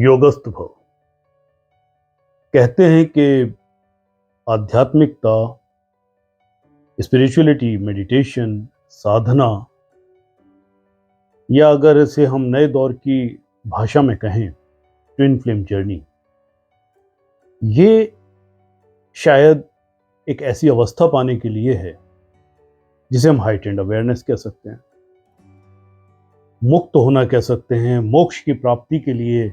योगस्थ भव। कहते हैं कि आध्यात्मिकता, स्पिरिचुअलिटी, मेडिटेशन, साधना, या अगर इसे हम नए दौर की भाषा में कहें, ट्विन फ्लेम जर्नी, ये शायद एक ऐसी अवस्था पाने के लिए है जिसे हम हाइटेंड अवेयरनेस कह सकते हैं, मुक्त होना कह सकते हैं, मोक्ष की प्राप्ति के लिए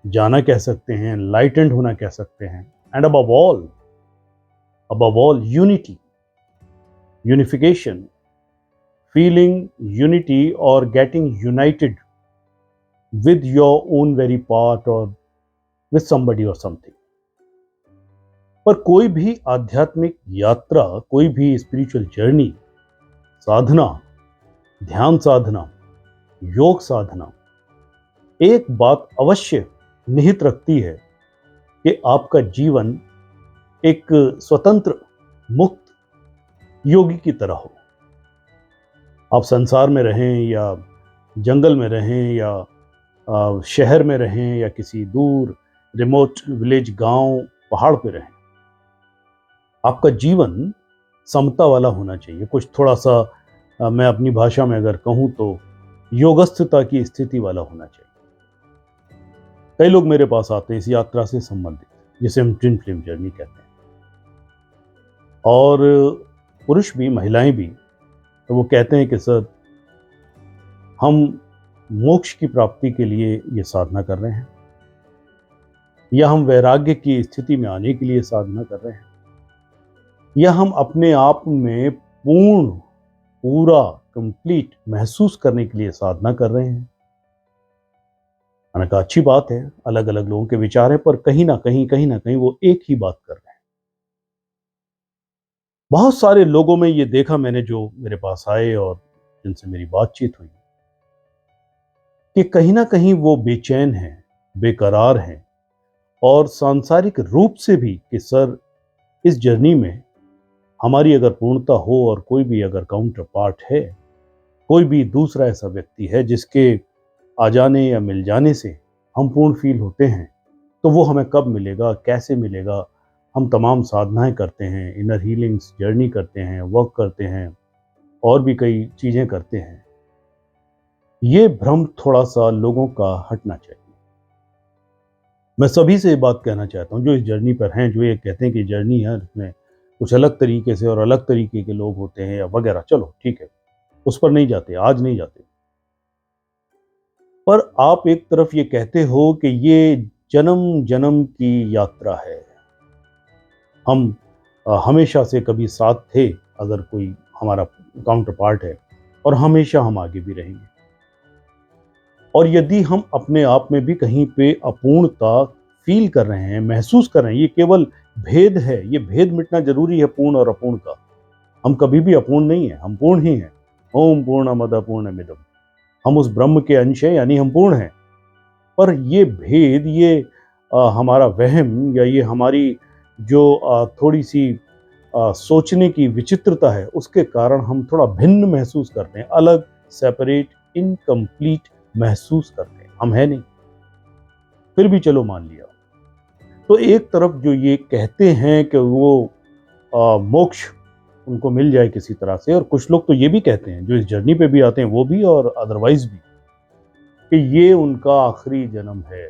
जाना कह सकते हैं, लाइटेंड होना कह सकते हैं, and above all unity, unification, feeling unity और getting united with your own very part or with somebody or something। पर कोई भी आध्यात्मिक यात्रा, कोई भी स्पिरिचुअल जर्नी, साधना, ध्यान साधना, योग साधना एक बात अवश्य निहित रखती है कि आपका जीवन एक स्वतंत्र मुक्त योगी की तरह हो। आप संसार में रहें या जंगल में रहें या शहर में रहें या किसी दूर रिमोट विलेज, गांव, पहाड़ पे रहें, आपका जीवन समता वाला होना चाहिए। कुछ थोड़ा सा मैं अपनी भाषा में अगर कहूँ तो योगस्थता की स्थिति वाला होना चाहिए। कई लोग मेरे पास आते हैं इस यात्रा से संबंधित, जिसे हम ट्विन फ्लेम जर्नी कहते हैं, और पुरुष भी महिलाएं भी। तो वो कहते हैं कि सर, हम मोक्ष की प्राप्ति के लिए ये साधना कर रहे हैं, या हम वैराग्य की स्थिति में आने के लिए साधना कर रहे हैं, या हम अपने आप में पूरा कंप्लीट महसूस करने के लिए साधना कर रहे हैं। मैंने कहा अच्छी बात है, अलग अलग लोगों के विचार हैं, पर कहीं ना कहीं वो एक ही बात कर रहे हैं। बहुत सारे लोगों में ये देखा मैंने, जो मेरे पास आए और जिनसे मेरी बातचीत हुई, कि कहीं ना कहीं वो बेचैन हैं, बेकरार हैं, और सांसारिक रूप से भी कि सर, इस जर्नी में हमारी अगर पूर्णता हो और कोई भी अगर काउंटर पार्ट है, कोई भी दूसरा ऐसा व्यक्ति है जिसके आ जाने या मिल जाने से हम पूर्ण फील होते हैं, तो वो हमें कब मिलेगा, कैसे मिलेगा। हम तमाम साधनाएं करते हैं, इनर हीलिंग्स जर्नी करते हैं, वर्क करते हैं, और भी कई चीज़ें करते हैं। ये भ्रम थोड़ा सा लोगों का हटना चाहिए। मैं सभी से ये बात कहना चाहता हूँ जो इस जर्नी पर हैं, जो ये कहते हैं कि जर्नी है, उसमें कुछ अलग तरीके से और अलग तरीके के लोग होते हैं या वगैरह, चलो ठीक है, उस पर नहीं जाते, आज नहीं जाते। पर आप एक तरफ ये कहते हो कि ये जन्म जन्म की यात्रा है, हम हमेशा से कभी साथ थे, अगर कोई हमारा काउंटर पार्ट है, और हमेशा हम आगे भी रहेंगे। और यदि हम अपने आप में भी कहीं पे अपूर्णता फील कर रहे हैं, महसूस कर रहे हैं, ये केवल भेद है, ये भेद मिटना जरूरी है, पूर्ण और अपूर्ण का। हम कभी भी अपूर्ण नहीं है, हम पूर्ण ही हैं। ओम पूर्णमद पूर्णमिदम्, हम उस ब्रह्म के अंश हैं, यानी हम पूर्ण हैं। पर ये भेद, ये हमारा वहम, या ये हमारी जो थोड़ी सी सोचने की विचित्रता है, उसके कारण हम थोड़ा भिन्न महसूस करते हैं, अलग, सेपरेट, इनकम्प्लीट महसूस करते हैं। हम है नहीं, फिर भी चलो मान लिया। तो एक तरफ जो ये कहते हैं कि वो मोक्ष उनको मिल जाए किसी तरह से, और कुछ लोग तो ये भी कहते हैं, जो इस जर्नी पे भी आते हैं वो भी और अदरवाइज भी, कि ये उनका आखिरी जन्म है।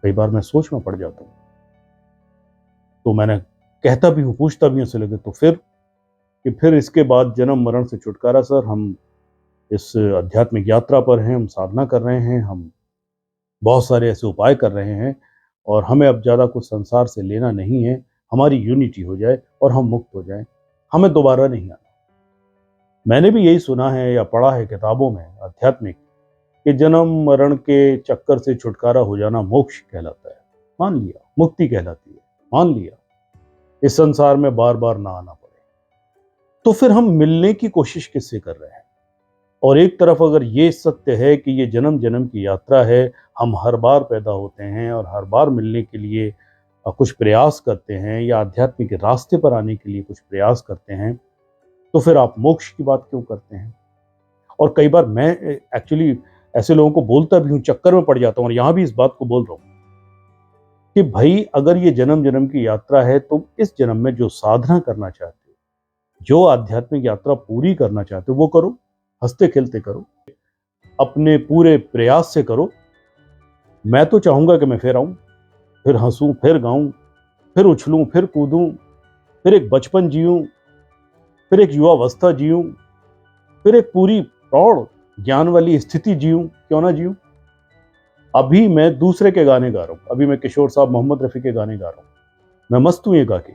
कई बार मैं सोच में पड़ जाता हूँ, तो मैंने कहता भी हूँ, पूछता भी हूँ, से लगे तो फिर इसके बाद जन्म मरण से छुटकारा। सर, हम इस आध्यात्मिक यात्रा पर हैं, हम साधना कर रहे हैं, हम बहुत सारे ऐसे उपाय कर रहे हैं, और हमें अब ज़्यादा कुछ संसार से लेना नहीं है। हमारी यूनिटी हो जाए और हम मुक्त हो जाएं, हमें दोबारा नहीं आना। मैंने भी यही सुना है या पढ़ा है किताबों में आध्यात्मिक, कि जन्म मरण के चक्कर से छुटकारा हो जाना मोक्ष कहलाता है। मान लिया, मुक्ति कहलाती है, मान लिया, इस संसार में बार बार ना आना पड़े। तो फिर हम मिलने की कोशिश किससे कर रहे हैं? और एक तरफ अगर ये सत्य है कि ये जन्म जन्म की यात्रा है, हम हर बार पैदा होते हैं और हर बार मिलने के लिए कुछ प्रयास करते हैं, या आध्यात्मिक रास्ते पर आने के लिए कुछ प्रयास करते हैं, तो फिर आप मोक्ष की बात क्यों करते हैं? और कई बार मैं एक्चुअली ऐसे लोगों को बोलता भी हूँ, चक्कर में पड़ जाता हूँ, और यहाँ भी इस बात को बोल रहा हूँ कि भाई अगर ये जन्म जन्म की यात्रा है, तुम इस जन्म में जो साधना करना चाहते हो, जो आध्यात्मिक यात्रा पूरी करना चाहते हो, वो करो, हंसते खेलते करो, अपने पूरे प्रयास से करो। मैं तो चाहूंगा कि मैं फिर आऊं, फिर हंसूं, फिर गाऊं, फिर उछलूं, फिर कूदूं, फिर एक बचपन जीऊं, फिर एक युवावस्था जीऊं, फिर एक पूरी प्रौढ़ ज्ञान वाली स्थिति जीऊं, क्यों ना जीऊं। अभी मैं दूसरे के गाने गा रहा हूं, अभी मैं किशोर साहब, मोहम्मद रफी के गाने गा रहा हूं, मैं मस्त हूं ये गा के,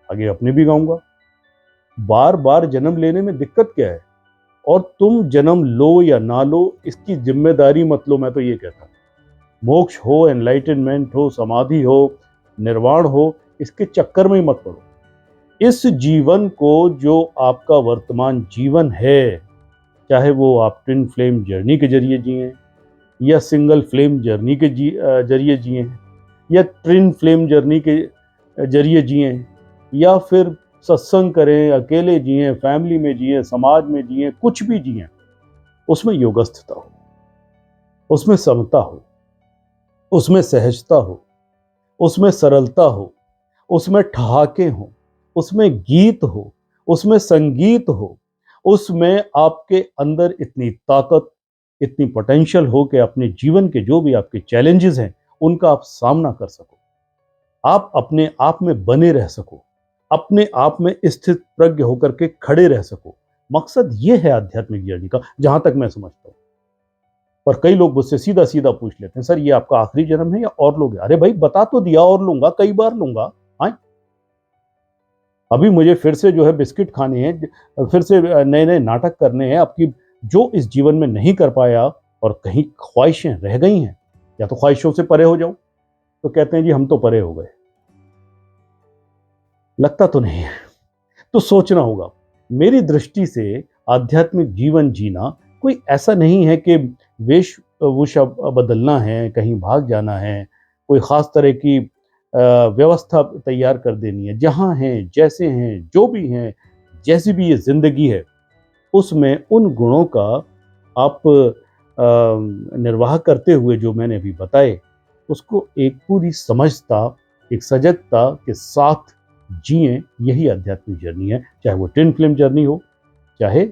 आगे अपने भी गाऊंगा। बार बार जन्म लेने में दिक्कत क्या है? और तुम जन्म लो या ना लो, इसकी जिम्मेदारी मत लो। मैं तो ये कहता हूं, मोक्ष हो, एनलाइटनमेंट हो, समाधि हो, निर्वाण हो, इसके चक्कर में ही मत पड़ो। इस जीवन को, जो आपका वर्तमान जीवन है, चाहे वो आप ट्विन फ्लेम जर्नी के जरिए जिए या सिंगल फ्लेम जर्नी के जरिए जिए, या ट्विन फ्लेम जर्नी के जरिए जिए, या फिर सत्संग करें, अकेले जिए, फैमिली में जिए, समाज में जिए, कुछ भी जिए, उसमें योगस्थता हो, उसमें समता हो, उसमें सहजता हो, उसमें सरलता हो, उसमें ठहाके हो, उसमें गीत हो, उसमें संगीत हो, उसमें आपके अंदर इतनी ताकत, इतनी पोटेंशियल हो कि अपने जीवन के जो भी आपके चैलेंजेस हैं, उनका आप सामना कर सको, आप अपने आप में बने रह सको, अपने आप में स्थित प्रज्ञ होकर के खड़े रह सको। मकसद ये है आध्यात्मिक जर्नी का, जहां तक मैं समझता हूं। पर कई लोग मुझसे सीधा सीधा पूछ लेते हैं, सर ये आपका आखिरी जन्म है या और लोग हैं? अरे भाई बता तो दिया, और लूंगा, कई बार लूंगा। हाँ, अभी मुझे फिर से जो है बिस्किट खाने हैं, फिर से नए नए नाटक करने हैं आपकी, जो इस जीवन में नहीं कर पाया, और कहीं ख्वाहिशें रह गई हैं, या तो ख्वाहिशों से परे हो जाओ, तो कहते हैं जी हम तो परे हो गए। लगता तो नहीं है, तो सोचना होगा। मेरी दृष्टि से आध्यात्मिक जीवन जीना कोई ऐसा नहीं है कि वेशभूषा बदलना है, कहीं भाग जाना है, कोई खास तरह की व्यवस्था तैयार कर देनी है। जहाँ हैं, जैसे हैं, जो भी हैं, जैसी भी ये जिंदगी है, उसमें उन गुणों का आप निर्वाह करते हुए, जो मैंने अभी बताए, उसको एक पूरी समझता, एक सजगता के साथ जिए। यही आध्यात्मिक जर्नी है, चाहे वो ट्विन फ्लेम जर्नी हो, चाहे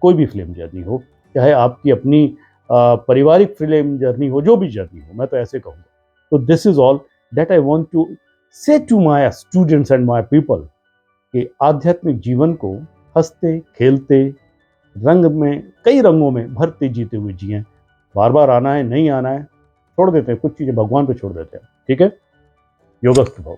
कोई भी फ्लेम जर्नी हो, चाहे आपकी अपनी पारिवारिक फ्लेम जर्नी हो, जो भी जर्नी हो, मैं तो ऐसे कहूँगा। तो this is all that I want to say to my students and my people, कि आध्यात्मिक जीवन को हंसते खेलते, रंग में, कई रंगों में भरते जीते हुए जिए। बार बार आना है, नहीं आना है, छोड़ देते हैं, कुछ चीज़ें भगवान पे छोड़ देते हैं। ठीक है, योगस्थ भाव।